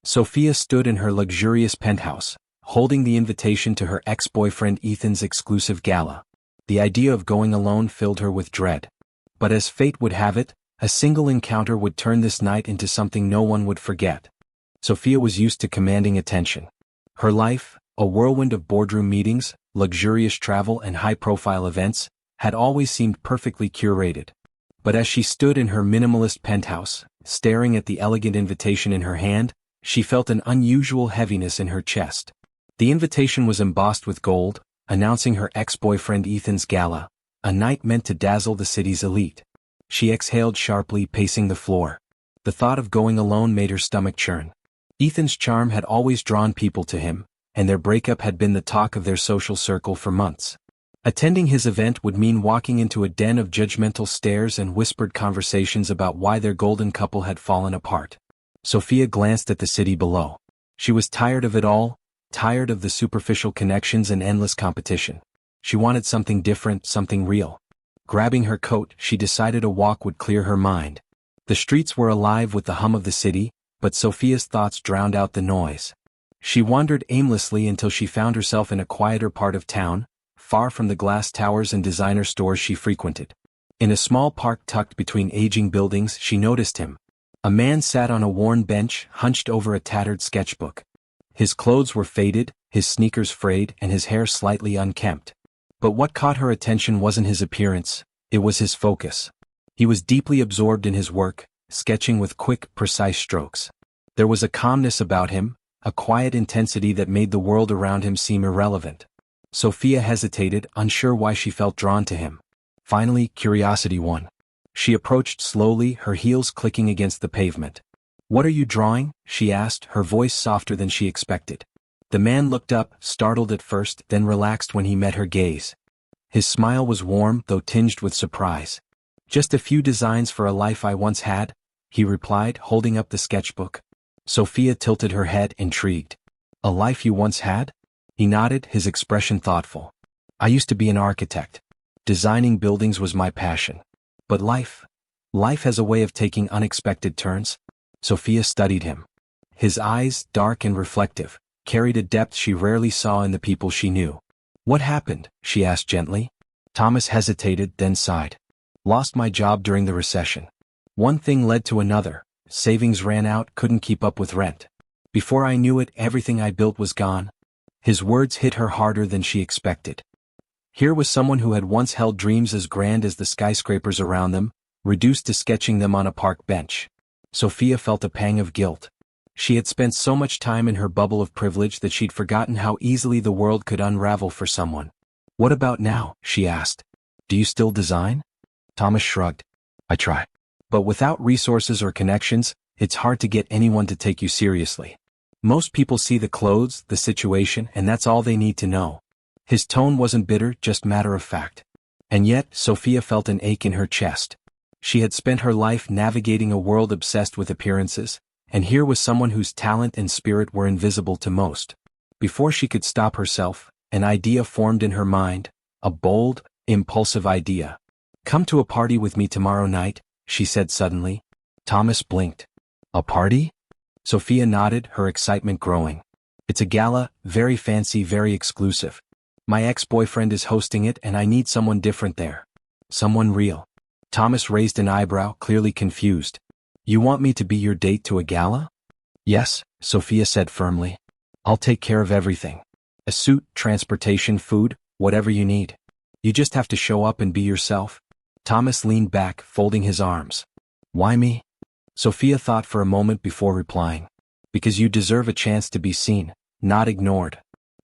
Sophia stood in her luxurious penthouse, holding the invitation to her ex-boyfriend Ethan's exclusive gala. The idea of going alone filled her with dread. But as fate would have it, a single encounter would turn this night into something no one would forget. Sophia was used to commanding attention. Her life, a whirlwind of boardroom meetings, luxurious travel and high-profile events, had always seemed perfectly curated. But as she stood in her minimalist penthouse, staring at the elegant invitation in her hand, she felt an unusual heaviness in her chest. The invitation was embossed with gold, announcing her ex-boyfriend Ethan's gala, a night meant to dazzle the city's elite. She exhaled sharply, pacing the floor. The thought of going alone made her stomach churn. Ethan's charm had always drawn people to him, and their breakup had been the talk of their social circle for months. Attending his event would mean walking into a den of judgmental stares and whispered conversations about why their golden couple had fallen apart. Sophia glanced at the city below. She was tired of it all, tired of the superficial connections and endless competition. She wanted something different, something real. Grabbing her coat, she decided a walk would clear her mind. The streets were alive with the hum of the city, but Sophia's thoughts drowned out the noise. She wandered aimlessly until she found herself in a quieter part of town, far from the glass towers and designer stores she frequented. In a small park tucked between aging buildings, she noticed him. A man sat on a worn bench, hunched over a tattered sketchbook. His clothes were faded, his sneakers frayed, and his hair slightly unkempt. But what caught her attention wasn't his appearance, it was his focus. He was deeply absorbed in his work, sketching with quick, precise strokes. There was a calmness about him, a quiet intensity that made the world around him seem irrelevant. Sophia hesitated, unsure why she felt drawn to him. Finally, curiosity won. She approached slowly, her heels clicking against the pavement. "What are you drawing?" she asked, her voice softer than she expected. The man looked up, startled at first, then relaxed when he met her gaze. His smile was warm, though tinged with surprise. "Just a few designs for a life I once had," he replied, holding up the sketchbook. Sophia tilted her head, intrigued. "A life you once had?" He nodded, his expression thoughtful. "I used to be an architect. Designing buildings was my passion. But life has a way of taking unexpected turns." Sophia studied him. His eyes, dark and reflective, carried a depth she rarely saw in the people she knew. "What happened?" she asked gently. Thomas hesitated, then sighed. "Lost my job during the recession. One thing led to another. Savings ran out, couldn't keep up with rent. Before I knew it, everything I built was gone." His words hit her harder than she expected. Here was someone who had once held dreams as grand as the skyscrapers around them, reduced to sketching them on a park bench. Sophia felt a pang of guilt. She had spent so much time in her bubble of privilege that she'd forgotten how easily the world could unravel for someone. "What about now?" she asked. "Do you still design?" Thomas shrugged. "I try. But without resources or connections, it's hard to get anyone to take you seriously. Most people see the clothes, the situation, and that's all they need to know." His tone wasn't bitter, just matter of fact. And yet, Sophia felt an ache in her chest. She had spent her life navigating a world obsessed with appearances, and here was someone whose talent and spirit were invisible to most. Before she could stop herself, an idea formed in her mind, a bold, impulsive idea. "Come to a party with me tomorrow night," she said suddenly. Thomas blinked. "A party?" Sophia nodded, her excitement growing. "It's a gala, very fancy, very exclusive. My ex-boyfriend is hosting it and I need someone different there. Someone real." Thomas raised an eyebrow, clearly confused. "You want me to be your date to a gala?" "Yes," Sophia said firmly. "I'll take care of everything. A suit, transportation, food, whatever you need. You just have to show up and be yourself." Thomas leaned back, folding his arms. "Why me?" Sophia thought for a moment before replying. "Because you deserve a chance to be seen, not ignored.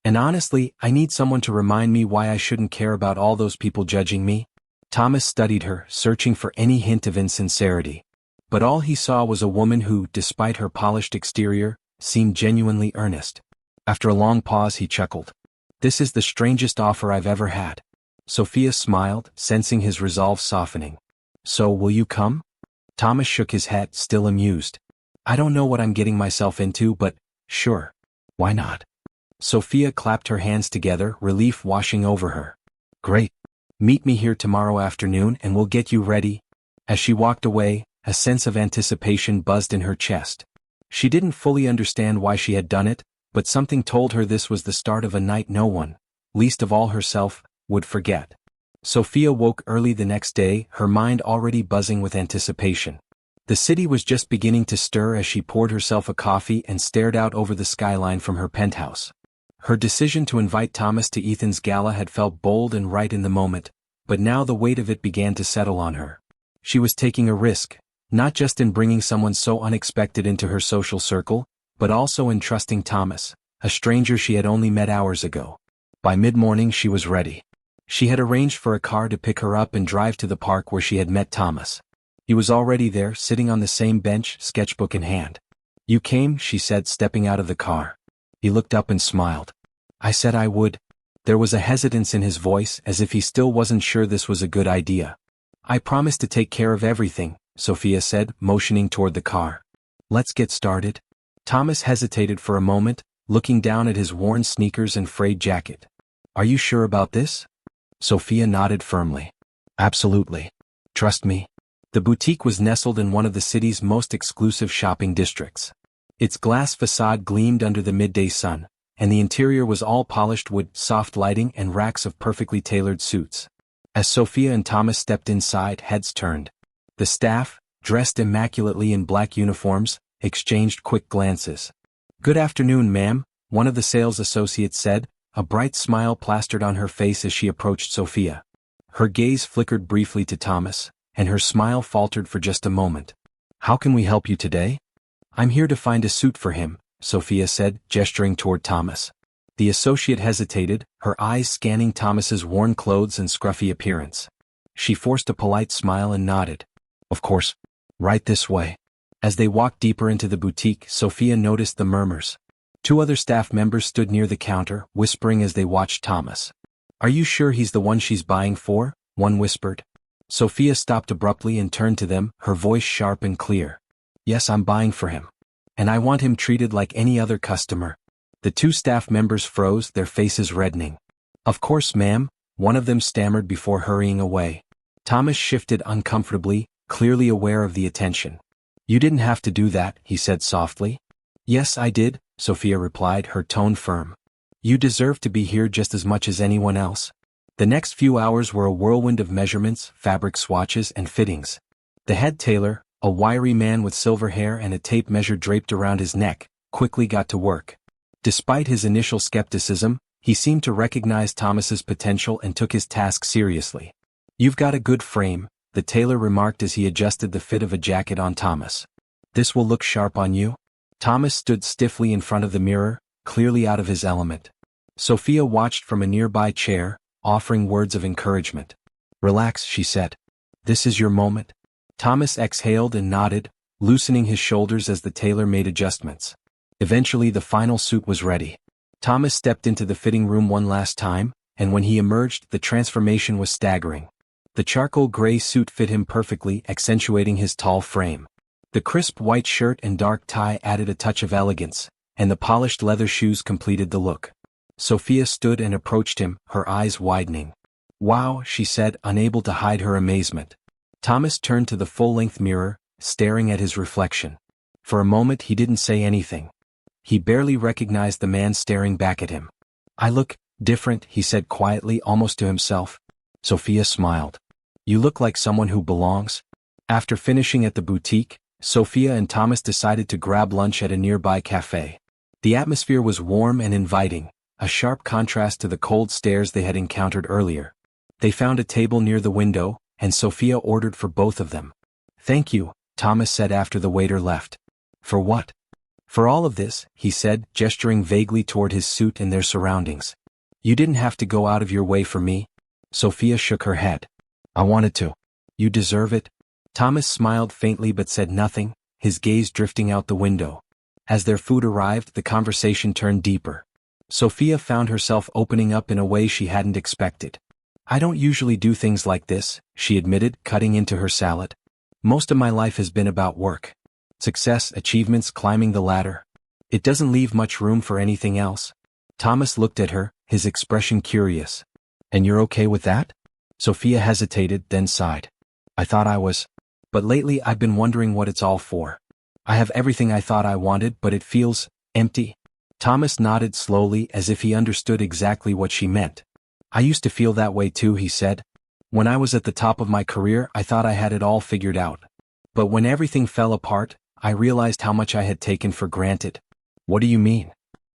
And honestly, I need someone to remind me why I shouldn't care about all those people judging me." Thomas studied her, searching for any hint of insincerity. But all he saw was a woman who, despite her polished exterior, seemed genuinely earnest. After a long pause, he chuckled. "This is the strangest offer I've ever had." Sophia smiled, sensing his resolve softening. "So, will you come?" Thomas shook his head, still amused. "I don't know what I'm getting myself into, but, sure. Why not?" Sophia clapped her hands together, relief washing over her. "Great. Meet me here tomorrow afternoon and we'll get you ready." As she walked away, a sense of anticipation buzzed in her chest. She didn't fully understand why she had done it, but something told her this was the start of a night no one, least of all herself, would forget. Sophia woke early the next day, her mind already buzzing with anticipation. The city was just beginning to stir as she poured herself a coffee and stared out over the skyline from her penthouse. Her decision to invite Thomas to Ethan's gala had felt bold and right in the moment, but now the weight of it began to settle on her. She was taking a risk, not just in bringing someone so unexpected into her social circle, but also in trusting Thomas, a stranger she had only met hours ago. By mid-morning she was ready. She had arranged for a car to pick her up and drive to the park where she had met Thomas. He was already there, sitting on the same bench, sketchbook in hand. "You came," she said, stepping out of the car. He looked up and smiled. "I said I would." There was a hesitance in his voice, as if he still wasn't sure this was a good idea. "I promised to take care of everything," Sophia said, motioning toward the car. "Let's get started." Thomas hesitated for a moment, looking down at his worn sneakers and frayed jacket. "Are you sure about this?" Sophia nodded firmly. "Absolutely. Trust me." The boutique was nestled in one of the city's most exclusive shopping districts. Its glass facade gleamed under the midday sun, and the interior was all polished wood, soft lighting, and racks of perfectly tailored suits. As Sophia and Thomas stepped inside, heads turned. The staff, dressed immaculately in black uniforms, exchanged quick glances. "Good afternoon, ma'am," one of the sales associates said, a bright smile plastered on her face as she approached Sophia. Her gaze flickered briefly to Thomas, and her smile faltered for just a moment. "How can we help you today?" "I'm here to find a suit for him," Sophia said, gesturing toward Thomas. The associate hesitated, her eyes scanning Thomas's worn clothes and scruffy appearance. She forced a polite smile and nodded. "Of course. Right this way." As they walked deeper into the boutique, Sophia noticed the murmurs. Two other staff members stood near the counter, whispering as they watched Thomas. "Are you sure he's the one she's buying for?" one whispered. Sophia stopped abruptly and turned to them, her voice sharp and clear. "Yes, I'm buying for him. And I want him treated like any other customer." The two staff members froze, their faces reddening. "Of course, ma'am," one of them stammered before hurrying away. Thomas shifted uncomfortably, clearly aware of the attention. "You didn't have to do that," he said softly. "Yes, I did," Sophia replied, her tone firm. "You deserve to be here just as much as anyone else." The next few hours were a whirlwind of measurements, fabric swatches, and fittings. The head tailor, a wiry man with silver hair and a tape measure draped around his neck, quickly got to work. Despite his initial skepticism, he seemed to recognize Thomas's potential and took his task seriously. "You've got a good frame," the tailor remarked as he adjusted the fit of a jacket on Thomas. "This will look sharp on you." Thomas stood stiffly in front of the mirror, clearly out of his element. Sophia watched from a nearby chair, offering words of encouragement. "Relax," she said. "This is your moment." Thomas exhaled and nodded, loosening his shoulders as the tailor made adjustments. Eventually the final suit was ready. Thomas stepped into the fitting room one last time, and when he emerged, the transformation was staggering. The charcoal gray suit fit him perfectly, accentuating his tall frame. The crisp white shirt and dark tie added a touch of elegance, and the polished leather shoes completed the look. Sophia stood and approached him, her eyes widening. "Wow," she said, unable to hide her amazement. Thomas turned to the full-length mirror, staring at his reflection. For a moment he didn't say anything. He barely recognized the man staring back at him. "I look different," he said quietly, almost to himself. Sophia smiled. "You look like someone who belongs." After finishing at the boutique, Sophia and Thomas decided to grab lunch at a nearby cafe. The atmosphere was warm and inviting, a sharp contrast to the cold stares they had encountered earlier. They found a table near the window, and Sophia ordered for both of them. "Thank you," Thomas said after the waiter left. "For what?" "For all of this," he said, gesturing vaguely toward his suit and their surroundings. "You didn't have to go out of your way for me." Sophia shook her head. "I wanted to." "You deserve it." Thomas smiled faintly but said nothing, his gaze drifting out the window. As their food arrived, the conversation turned deeper. Sophia found herself opening up in a way she hadn't expected. "I don't usually do things like this," she admitted, cutting into her salad. "Most of my life has been about work. Success, achievements, climbing the ladder. It doesn't leave much room for anything else." Thomas looked at her, his expression curious. "And you're okay with that?" Sophia hesitated, then sighed. "I thought I was. But lately I've been wondering what it's all for." I have everything I thought I wanted, but it feels empty. Thomas nodded slowly as if he understood exactly what she meant. I used to feel that way too, he said. When I was at the top of my career, I thought I had it all figured out. But when everything fell apart, I realized how much I had taken for granted. What do you mean?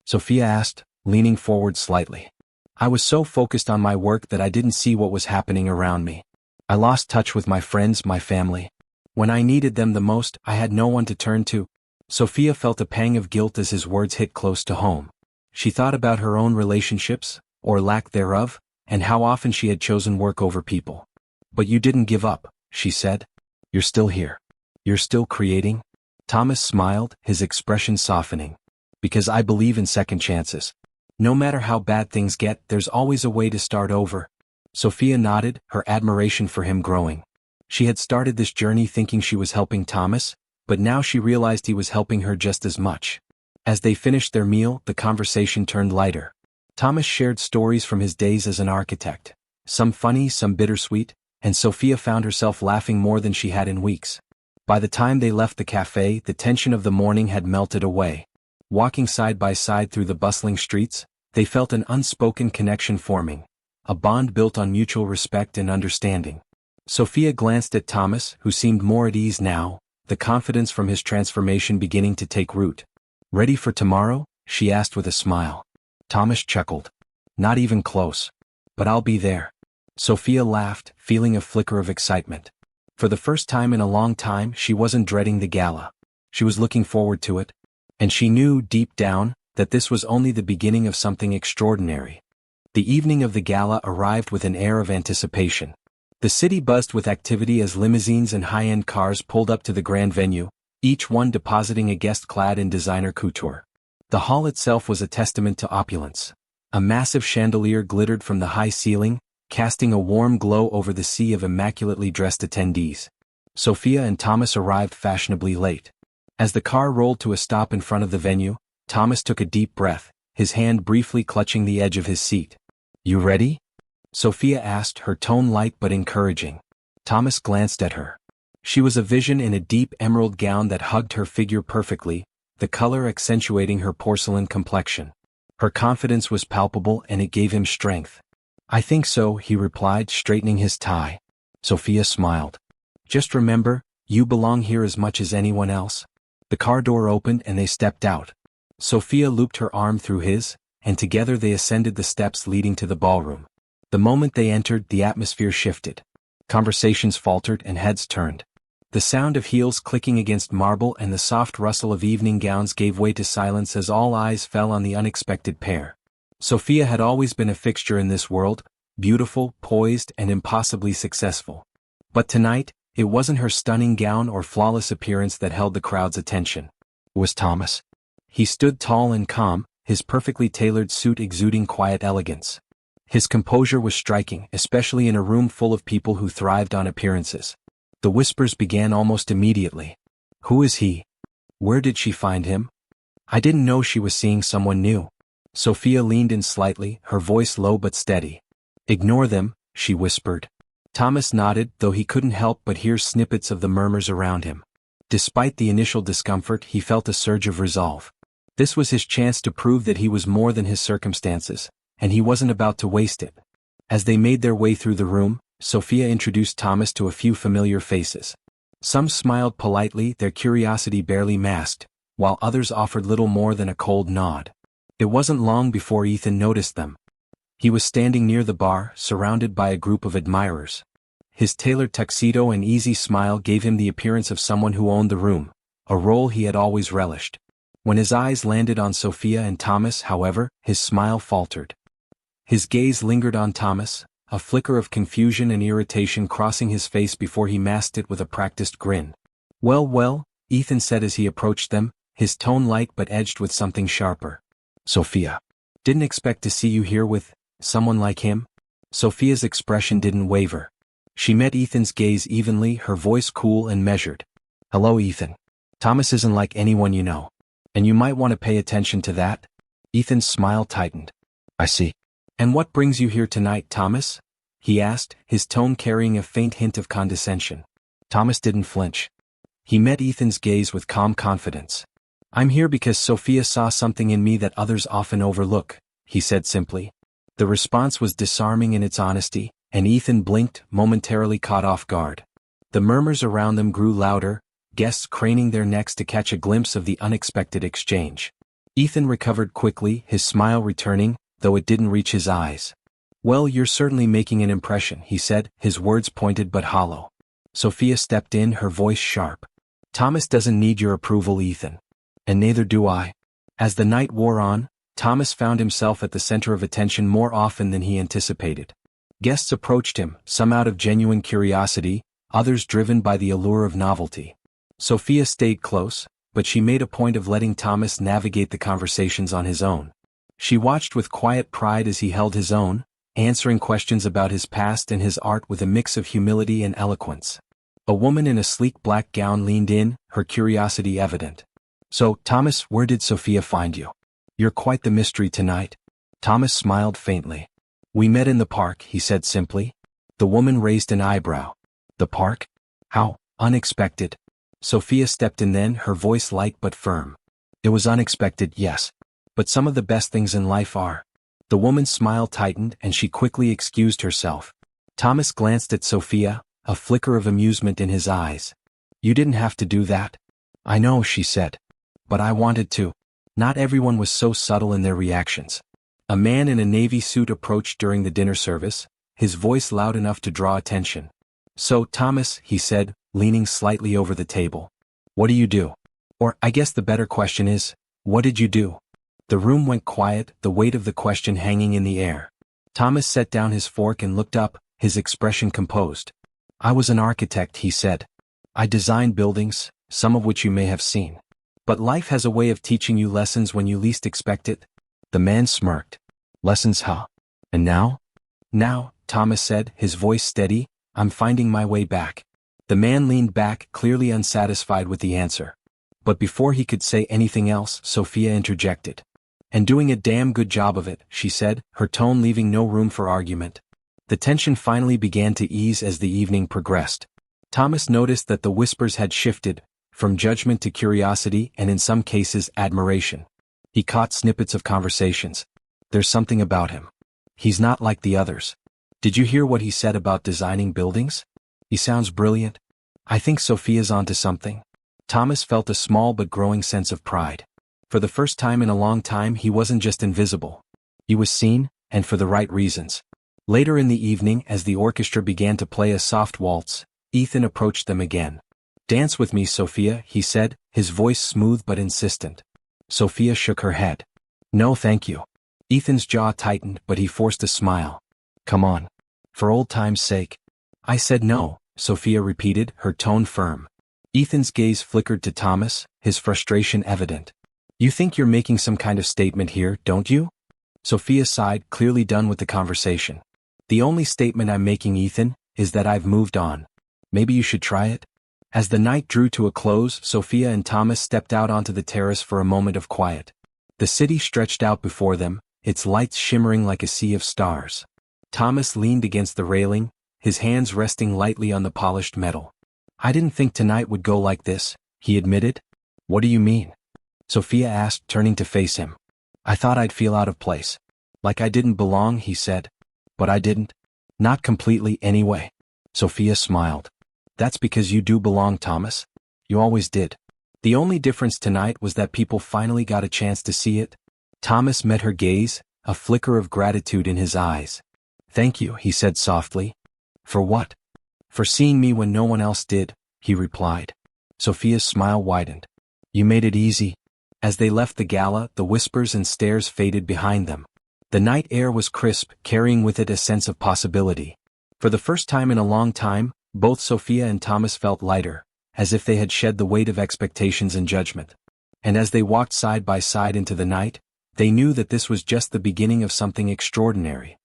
Sophia asked, leaning forward slightly. I was so focused on my work that I didn't see what was happening around me. I lost touch with my friends, my family. When I needed them the most, I had no one to turn to. Sophia felt a pang of guilt as his words hit close to home. She thought about her own relationships, or lack thereof, and how often she had chosen work over people. But you didn't give up, she said. You're still here. You're still creating? Thomas smiled, his expression softening. Because I believe in second chances. No matter how bad things get, there's always a way to start over. Sophia nodded, her admiration for him growing. She had started this journey thinking she was helping Thomas, but now she realized he was helping her just as much. As they finished their meal, the conversation turned lighter. Thomas shared stories from his days as an architect, some funny, some bittersweet, and Sophia found herself laughing more than she had in weeks. By the time they left the cafe, the tension of the morning had melted away. Walking side by side through the bustling streets, they felt an unspoken connection forming, a bond built on mutual respect and understanding. Sophia glanced at Thomas, who seemed more at ease now, the confidence from his transformation beginning to take root. Ready for tomorrow? She asked with a smile. Thomas chuckled. Not even close. But I'll be there. Sophia laughed, feeling a flicker of excitement. For the first time in a long time, she wasn't dreading the gala. She was looking forward to it. And she knew, deep down, that this was only the beginning of something extraordinary. The evening of the gala arrived with an air of anticipation. The city buzzed with activity as limousines and high-end cars pulled up to the grand venue, each one depositing a guest clad in designer couture. The hall itself was a testament to opulence. A massive chandelier glittered from the high ceiling, casting a warm glow over the sea of immaculately dressed attendees. Sophia and Thomas arrived fashionably late. As the car rolled to a stop in front of the venue, Thomas took a deep breath, his hand briefly clutching the edge of his seat. You ready? Sophia asked, her tone light but encouraging. Thomas glanced at her. She was a vision in a deep emerald gown that hugged her figure perfectly, the color accentuating her porcelain complexion. Her confidence was palpable and it gave him strength. I think so, he replied, straightening his tie. Sophia smiled. Just remember, you belong here as much as anyone else. The car door opened and they stepped out. Sophia looped her arm through his, and together they ascended the steps leading to the ballroom. The moment they entered, the atmosphere shifted. Conversations faltered and heads turned. The sound of heels clicking against marble and the soft rustle of evening gowns gave way to silence as all eyes fell on the unexpected pair. Sophia had always been a fixture in this world, beautiful, poised, and impossibly successful. But tonight, it wasn't her stunning gown or flawless appearance that held the crowd's attention. It was Thomas. He stood tall and calm, his perfectly tailored suit exuding quiet elegance. His composure was striking, especially in a room full of people who thrived on appearances. The whispers began almost immediately. Who is he? Where did she find him? I didn't know she was seeing someone new. Sophia leaned in slightly, her voice low but steady. Ignore them, she whispered. Thomas nodded, though he couldn't help but hear snippets of the murmurs around him. Despite the initial discomfort, he felt a surge of resolve. This was his chance to prove that he was more than his circumstances, and he wasn't about to waste it. As they made their way through the room, Sophia introduced Thomas to a few familiar faces. Some smiled politely, their curiosity barely masked, while others offered little more than a cold nod. It wasn't long before Ethan noticed them. He was standing near the bar, surrounded by a group of admirers. His tailored tuxedo and easy smile gave him the appearance of someone who owned the room, a role he had always relished. When his eyes landed on Sophia and Thomas, however, his smile faltered. His gaze lingered on Thomas, a flicker of confusion and irritation crossing his face before he masked it with a practiced grin. Well, Ethan said as he approached them, his tone light but edged with something sharper. Sophia. Didn't expect to see you here with someone like him? Sophia's expression didn't waver. She met Ethan's gaze evenly, her voice cool and measured. Hello, Ethan. Thomas isn't like anyone you know. And you might want to pay attention to that. Ethan's smile tightened. I see. And what brings you here tonight, Thomas? He asked, his tone carrying a faint hint of condescension. Thomas didn't flinch. He met Ethan's gaze with calm confidence. "I'm here because Sophia saw something in me that others often overlook," he said simply. The response was disarming in its honesty, and Ethan blinked, momentarily caught off guard. The murmurs around them grew louder, guests craning their necks to catch a glimpse of the unexpected exchange. Ethan recovered quickly, his smile returning, though it didn't reach his eyes. "Well, you're certainly making an impression," he said, his words pointed but hollow. Sophia stepped in, her voice sharp. "Thomas doesn't need your approval, Ethan. And neither do I." As the night wore on, Thomas found himself at the center of attention more often than he anticipated. Guests approached him, some out of genuine curiosity, others driven by the allure of novelty. Sophia stayed close, but she made a point of letting Thomas navigate the conversations on his own. She watched with quiet pride as he held his own, answering questions about his past and his art with a mix of humility and eloquence. A woman in a sleek black gown leaned in, her curiosity evident. "So, Thomas, where did Sophia find you? You're quite the mystery tonight." Thomas smiled faintly. "We met in the park," he said simply. The woman raised an eyebrow. "The park? How unexpected." Sophia stepped in then, her voice light but firm. "It was unexpected, yes. But some of the best things in life are." The woman's smile tightened and she quickly excused herself. Thomas glanced at Sophia, a flicker of amusement in his eyes. "You didn't have to do that." "I know," she said. "But I wanted to." Not everyone was so subtle in their reactions. A man in a navy suit approached during the dinner service, his voice loud enough to draw attention. "So, Thomas," he said, leaning slightly over the table. "What do you do? Or, I guess the better question is, what did you do?" The room went quiet, the weight of the question hanging in the air. Thomas set down his fork and looked up, his expression composed. "I was an architect," he said. "I designed buildings, some of which you may have seen. But life has a way of teaching you lessons when you least expect it." The man smirked. "Lessons, huh? And now?" "Now," Thomas said, his voice steady, "I'm finding my way back." The man leaned back, clearly unsatisfied with the answer. But before he could say anything else, Sophia interjected. "And doing a damn good job of it," she said, her tone leaving no room for argument. The tension finally began to ease as the evening progressed. Thomas noticed that the whispers had shifted, from judgment to curiosity and in some cases admiration. He caught snippets of conversations. "There's something about him. He's not like the others. Did you hear what he said about designing buildings? He sounds brilliant. I think Sophia's onto something." Thomas felt a small but growing sense of pride. For the first time in a long time he wasn't just invisible. He was seen, and for the right reasons. Later in the evening, as the orchestra began to play a soft waltz, Ethan approached them again. "Dance with me, Sophia," he said, his voice smooth but insistent. Sophia shook her head. "No thank you." Ethan's jaw tightened, but he forced a smile. "Come on. For old time's sake." "I said no," Sophia repeated, her tone firm. Ethan's gaze flickered to Thomas, his frustration evident. "You think you're making some kind of statement here, don't you?" Sophia sighed, clearly done with the conversation. "The only statement I'm making, Ethan, is that I've moved on. Maybe you should try it?" As the night drew to a close, Sophia and Thomas stepped out onto the terrace for a moment of quiet. The city stretched out before them, its lights shimmering like a sea of stars. Thomas leaned against the railing, his hands resting lightly on the polished metal. "I didn't think tonight would go like this," he admitted. "What do you mean?" Sophia asked, turning to face him. "I thought I'd feel out of place. Like I didn't belong," he said. "But I didn't. Not completely, anyway." Sophia smiled. "That's because you do belong, Thomas. You always did. The only difference tonight was that people finally got a chance to see it." Thomas met her gaze, a flicker of gratitude in his eyes. "Thank you," he said softly. "For what?" "For seeing me when no one else did," he replied. Sophia's smile widened. "You made it easy." As they left the gala, the whispers and stares faded behind them. The night air was crisp, carrying with it a sense of possibility. For the first time in a long time, both Sophia and Thomas felt lighter, as if they had shed the weight of expectations and judgment. And as they walked side by side into the night, they knew that this was just the beginning of something extraordinary.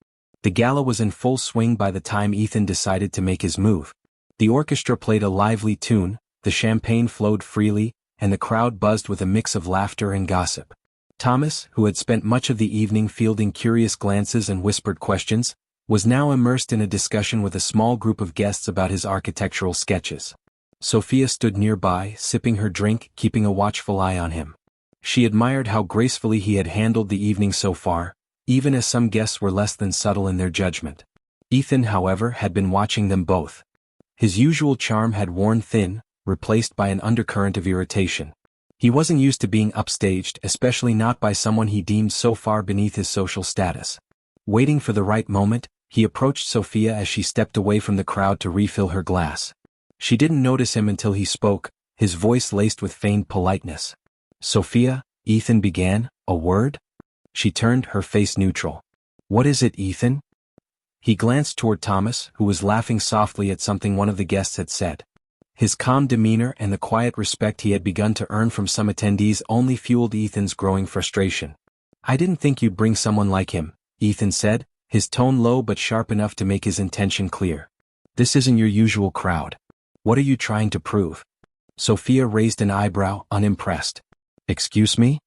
The gala was in full swing by the time Ethan decided to make his move. The orchestra played a lively tune, the champagne flowed freely, and the crowd buzzed with a mix of laughter and gossip. Thomas, who had spent much of the evening fielding curious glances and whispered questions, was now immersed in a discussion with a small group of guests about his architectural sketches. Sophia stood nearby, sipping her drink, keeping a watchful eye on him. She admired how gracefully he had handled the evening so far, even as some guests were less than subtle in their judgment. Ethan, however, had been watching them both. His usual charm had worn thin, replaced by an undercurrent of irritation. He wasn't used to being upstaged, especially not by someone he deemed so far beneath his social status. Waiting for the right moment, he approached Sophia as she stepped away from the crowd to refill her glass. She didn't notice him until he spoke, his voice laced with feigned politeness. "Sophia," Ethan began, "a word?" She turned, her face neutral. "What is it, Ethan?" He glanced toward Thomas, who was laughing softly at something one of the guests had said. His calm demeanor and the quiet respect he had begun to earn from some attendees only fueled Ethan's growing frustration. "I didn't think you'd bring someone like him," Ethan said, his tone low but sharp enough to make his intention clear. "This isn't your usual crowd. What are you trying to prove?" Sophia raised an eyebrow, unimpressed. "Excuse me?"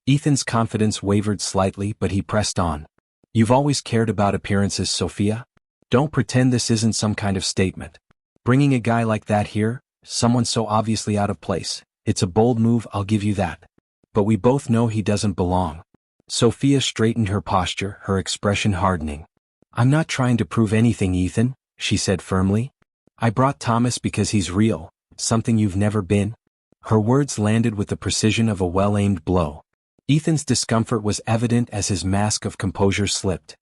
Ethan's confidence wavered slightly, but he pressed on. "You've always cared about appearances, Sophia. Don't pretend this isn't some kind of statement. Bringing a guy like that here, someone so obviously out of place, it's a bold move, I'll give you that. But we both know he doesn't belong." Sophia straightened her posture, her expression hardening. "I'm not trying to prove anything, Ethan," she said firmly. "I brought Thomas because he's real, something you've never been." Her words landed with the precision of a well-aimed blow. Ethan's discomfort was evident as his mask of composure slipped.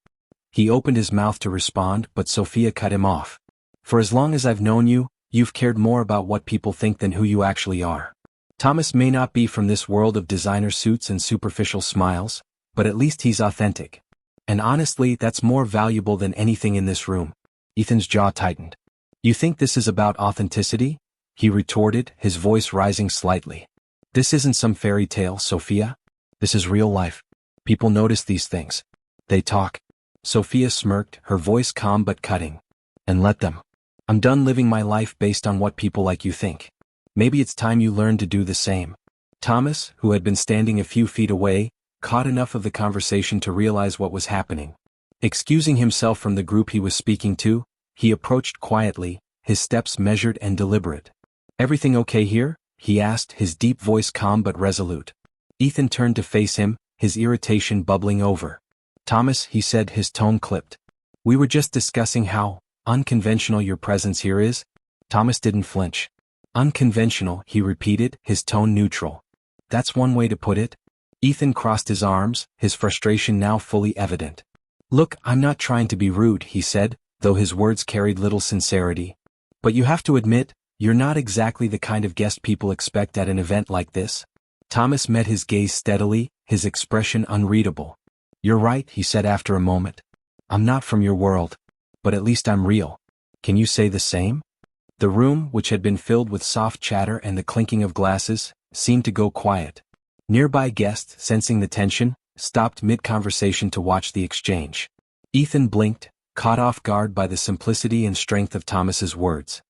He opened his mouth to respond, but Sophia cut him off. "For as long as I've known you, you've cared more about what people think than who you actually are. Thomas may not be from this world of designer suits and superficial smiles, but at least he's authentic. And honestly, that's more valuable than anything in this room." Ethan's jaw tightened. "You think this is about authenticity?" he retorted, his voice rising slightly. "This isn't some fairy tale, Sophia. This is real life. People notice these things. They talk." Sophia smirked, her voice calm but cutting. "And let them. I'm done living my life based on what people like you think. Maybe it's time you learn to do the same." Thomas, who had been standing a few feet away, caught enough of the conversation to realize what was happening. Excusing himself from the group he was speaking to, he approached quietly, his steps measured and deliberate. "Everything okay here?" he asked, his deep voice calm but resolute. Ethan turned to face him, his irritation bubbling over. "Thomas," he said, his tone clipped. "We were just discussing how unconventional your presence here is." Thomas didn't flinch. "Unconventional," he repeated, his tone neutral. "That's one way to put it." Ethan crossed his arms, his frustration now fully evident. "Look, I'm not trying to be rude," he said, though his words carried little sincerity. "But you have to admit, you're not exactly the kind of guest people expect at an event like this." Thomas met his gaze steadily, his expression unreadable. "You're right," he said after a moment. "I'm not from your world. But at least I'm real. Can you say the same?" The room, which had been filled with soft chatter and the clinking of glasses, seemed to go quiet. Nearby guests, sensing the tension, stopped mid-conversation to watch the exchange. Ethan blinked, caught off guard by the simplicity and strength of Thomas's words.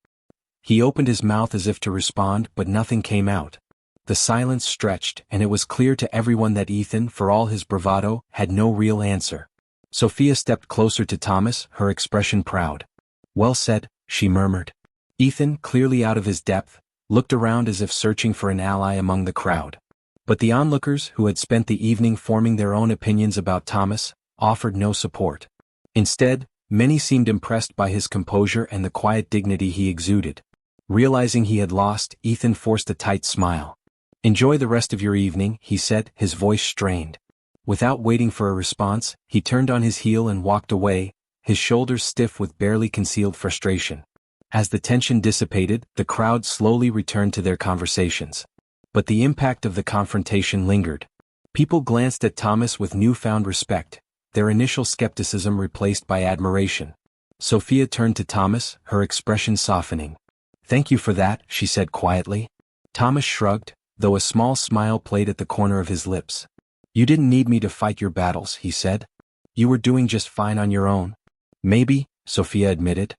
He opened his mouth as if to respond, but nothing came out. The silence stretched, and it was clear to everyone that Ethan, for all his bravado, had no real answer. Sophia stepped closer to Thomas, her expression proud. "Well said," she murmured. Ethan, clearly out of his depth, looked around as if searching for an ally among the crowd. But the onlookers, who had spent the evening forming their own opinions about Thomas, offered no support. Instead, many seemed impressed by his composure and the quiet dignity he exuded. Realizing he had lost, Ethan forced a tight smile. "Enjoy the rest of your evening," he said, his voice strained. Without waiting for a response, he turned on his heel and walked away, his shoulders stiff with barely concealed frustration. As the tension dissipated, the crowd slowly returned to their conversations. But the impact of the confrontation lingered. People glanced at Thomas with newfound respect, their initial skepticism replaced by admiration. Sophia turned to Thomas, her expression softening. "Thank you for that," she said quietly. Thomas shrugged, though a small smile played at the corner of his lips. "You didn't need me to fight your battles," he said. "You were doing just fine on your own." "Maybe," Sophia admitted.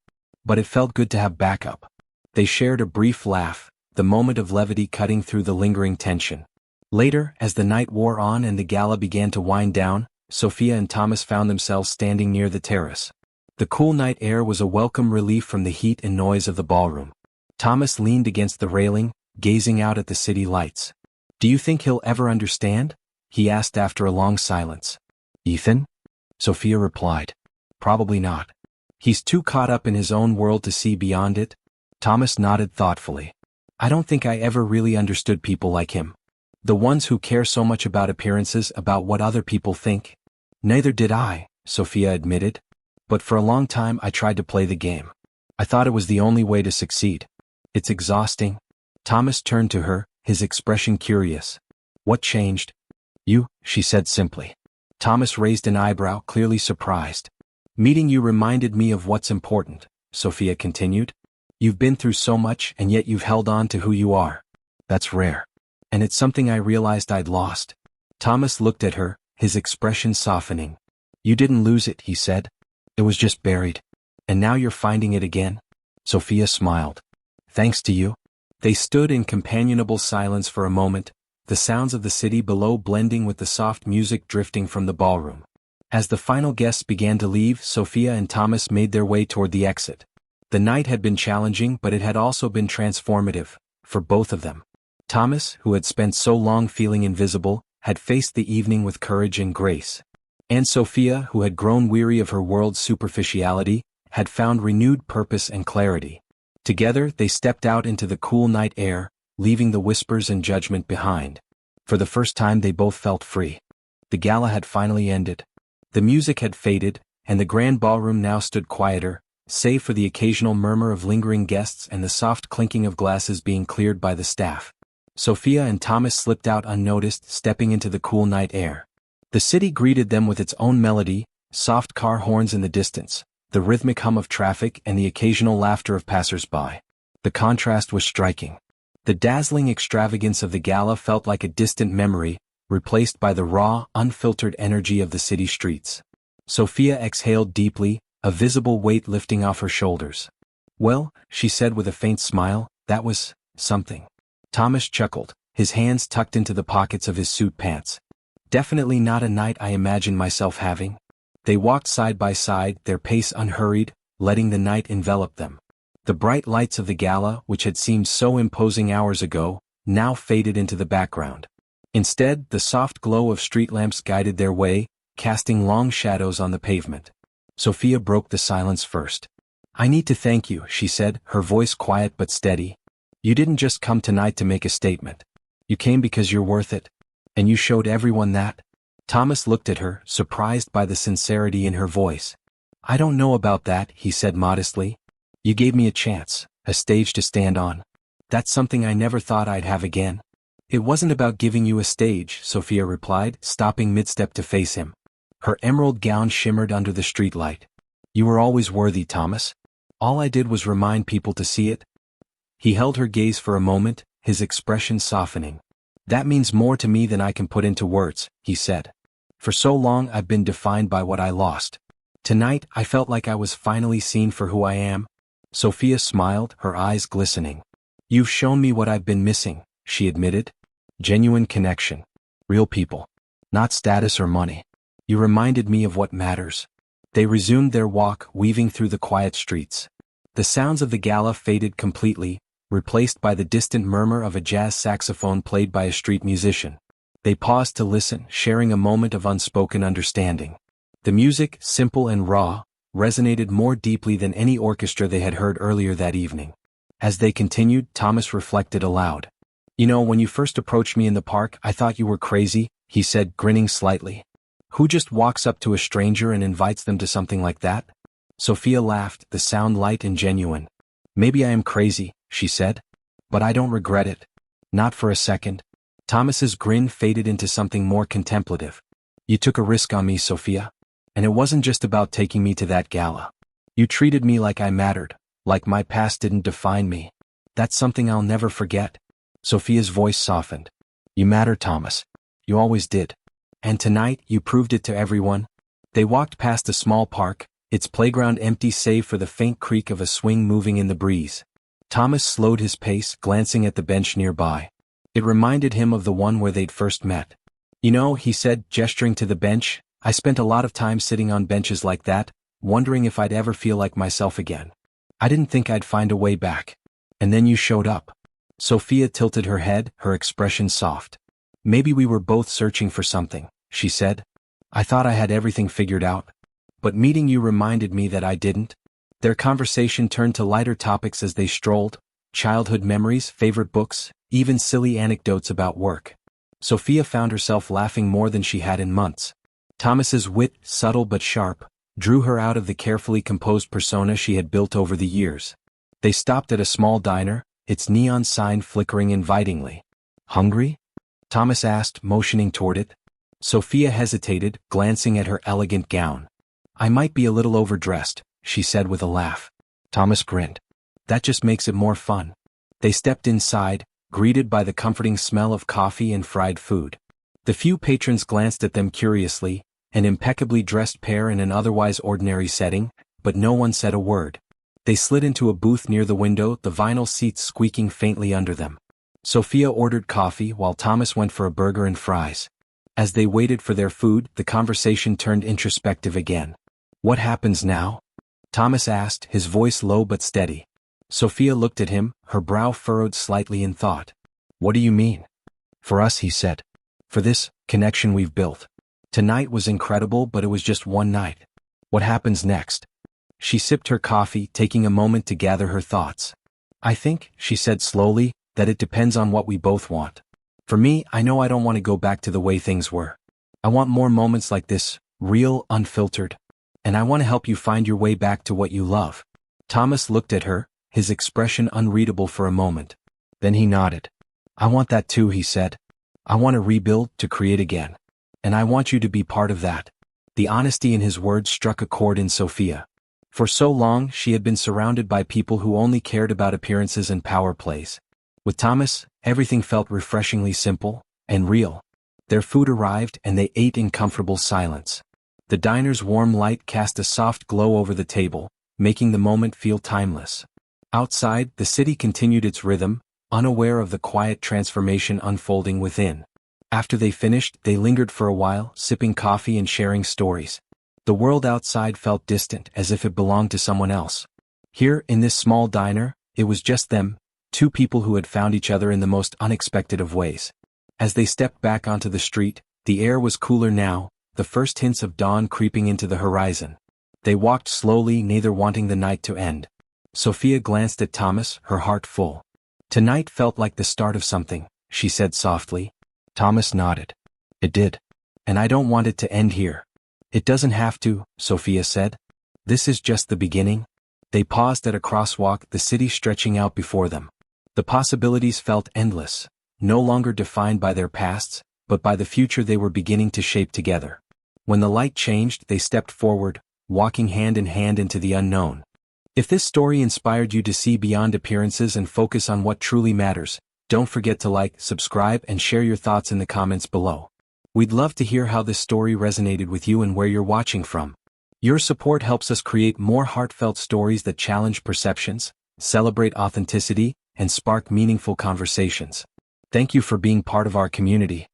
"But it felt good to have backup." They shared a brief laugh, the moment of levity cutting through the lingering tension. Later, as the night wore on and the gala began to wind down, Sophia and Thomas found themselves standing near the terrace. The cool night air was a welcome relief from the heat and noise of the ballroom. Thomas leaned against the railing, gazing out at the city lights. "Do you think he'll ever understand?" he asked after a long silence. "Ethan?" Sophia replied. "Probably not. He's too caught up in his own world to see beyond it." Thomas nodded thoughtfully. "I don't think I ever really understood people like him. The ones who care so much about appearances, about what other people think." "Neither did I," Sophia admitted. "But for a long time I tried to play the game. I thought it was the only way to succeed. It's exhausting." Thomas turned to her, his expression curious. "What changed?" "You," she said simply. Thomas raised an eyebrow, clearly surprised. "Meeting you reminded me of what's important," Sophia continued. "You've been through so much and yet you've held on to who you are. That's rare. And it's something I realized I'd lost." Thomas looked at her, his expression softening. "You didn't lose it," he said. "It was just buried. And now you're finding it again?" Sophia smiled. "Thanks to you." They stood in companionable silence for a moment, the sounds of the city below blending with the soft music drifting from the ballroom. As the final guests began to leave, Sophia and Thomas made their way toward the exit. The night had been challenging, but it had also been transformative, for both of them. Thomas, who had spent so long feeling invisible, had faced the evening with courage and grace. And Sophia, who had grown weary of her world's superficiality, had found renewed purpose and clarity. Together they stepped out into the cool night air, leaving the whispers and judgment behind. For the first time they both felt free. The gala had finally ended. The music had faded, and the grand ballroom now stood quieter, save for the occasional murmur of lingering guests and the soft clinking of glasses being cleared by the staff. Sophia and Thomas slipped out unnoticed, stepping into the cool night air. The city greeted them with its own melody, soft car horns in the distance, the rhythmic hum of traffic and the occasional laughter of passers-by. The contrast was striking. The dazzling extravagance of the gala felt like a distant memory, replaced by the raw, unfiltered energy of the city streets. Sophia exhaled deeply, a visible weight lifting off her shoulders. "Well," she said with a faint smile, "that was something." Thomas chuckled, his hands tucked into the pockets of his suit pants. "Definitely not a night I imagined myself having." They walked side by side, their pace unhurried, letting the night envelop them. The bright lights of the gala, which had seemed so imposing hours ago, now faded into the background. Instead, the soft glow of street lamps guided their way, casting long shadows on the pavement. Sophia broke the silence first. "I need to thank you," she said, her voice quiet but steady. "You didn't just come tonight to make a statement. You came because you're worth it. And you showed everyone that." Thomas looked at her, surprised by the sincerity in her voice. "I don't know about that," he said modestly. "You gave me a chance, a stage to stand on. That's something I never thought I'd have again." "It wasn't about giving you a stage," Sophia replied, stopping mid-step to face him. Her emerald gown shimmered under the streetlight. "You were always worthy, Thomas. All I did was remind people to see it." He held her gaze for a moment, his expression softening. "That means more to me than I can put into words," he said. "For so long I've been defined by what I lost. Tonight I felt like I was finally seen for who I am." Sophia smiled, her eyes glistening. "You've shown me what I've been missing," she admitted. "Genuine connection. Real people. Not status or money. You reminded me of what matters." They resumed their walk, weaving through the quiet streets. The sounds of the gala faded completely, replaced by the distant murmur of a jazz saxophone played by a street musician. They paused to listen, sharing a moment of unspoken understanding. The music, simple and raw, resonated more deeply than any orchestra they had heard earlier that evening. As they continued, Thomas reflected aloud. "You know, when you first approached me in the park, I thought you were crazy," he said, grinning slightly. "Who just walks up to a stranger and invites them to something like that?" Sophia laughed, the sound light and genuine. "Maybe I am crazy," she said. "But I don't regret it. Not for a second." Thomas's grin faded into something more contemplative. "You took a risk on me, Sophia. And it wasn't just about taking me to that gala. You treated me like I mattered, like my past didn't define me. That's something I'll never forget." Sophia's voice softened. "You matter, Thomas. You always did. And tonight, you proved it to everyone." They walked past a small park, its playground empty save for the faint creak of a swing moving in the breeze. Thomas slowed his pace, glancing at the bench nearby. It reminded him of the one where they'd first met. "You know," he said, gesturing to the bench, "I spent a lot of time sitting on benches like that, wondering if I'd ever feel like myself again. I didn't think I'd find a way back. And then you showed up. Sophia tilted her head, her expression soft. Maybe we were both searching for something, she said. I thought I had everything figured out. But meeting you reminded me that I didn't. Their conversation turned to lighter topics as they strolled, childhood memories, favorite books, even silly anecdotes about work. Sophia found herself laughing more than she had in months. Thomas's wit, subtle but sharp, drew her out of the carefully composed persona she had built over the years. They stopped at a small diner, its neon sign flickering invitingly. Hungry? Thomas asked, motioning toward it. Sophia hesitated, glancing at her elegant gown. I might be a little overdressed, she said with a laugh. Thomas grinned. That just makes it more fun. They stepped inside, greeted by the comforting smell of coffee and fried food. The few patrons glanced at them curiously, an impeccably dressed pair in an otherwise ordinary setting, but no one said a word. They slid into a booth near the window, the vinyl seats squeaking faintly under them. Sophia ordered coffee while Thomas went for a burger and fries. As they waited for their food, the conversation turned introspective again. What happens now? Thomas asked, his voice low but steady. Sophia looked at him, her brow furrowed slightly in thought. What do you mean? For us, he said. For this connection we've built. Tonight was incredible, but it was just one night. What happens next? She sipped her coffee, taking a moment to gather her thoughts. I think, she said slowly, that it depends on what we both want. For me, I know I don't want to go back to the way things were. I want more moments like this, real, unfiltered. And I want to help you find your way back to what you love. Thomas looked at her, his expression unreadable for a moment. Then he nodded. I want that too, he said. I want to rebuild, to create again. And I want you to be part of that. The honesty in his words struck a chord in Sophia. For so long, she had been surrounded by people who only cared about appearances and power plays. With Thomas, everything felt refreshingly simple and real. Their food arrived and they ate in comfortable silence. The diner's warm light cast a soft glow over the table, making the moment feel timeless. Outside, the city continued its rhythm, unaware of the quiet transformation unfolding within. After they finished, they lingered for a while, sipping coffee and sharing stories. The world outside felt distant, as if it belonged to someone else. Here, in this small diner, it was just them, two people who had found each other in the most unexpected of ways. As they stepped back onto the street, the air was cooler now, the first hints of dawn creeping into the horizon. They walked slowly, neither wanting the night to end. Sophia glanced at Thomas, her heart full. Tonight felt like the start of something, she said softly. Thomas nodded. It did. And I don't want it to end here. It doesn't have to, Sophia said. This is just the beginning. They paused at a crosswalk, the city stretching out before them. The possibilities felt endless, no longer defined by their pasts, but by the future they were beginning to shape together. When the light changed, they stepped forward, walking hand in hand into the unknown. If this story inspired you to see beyond appearances and focus on what truly matters, don't forget to like, subscribe, and share your thoughts in the comments below. We'd love to hear how this story resonated with you and where you're watching from. Your support helps us create more heartfelt stories that challenge perceptions, celebrate authenticity, and spark meaningful conversations. Thank you for being part of our community.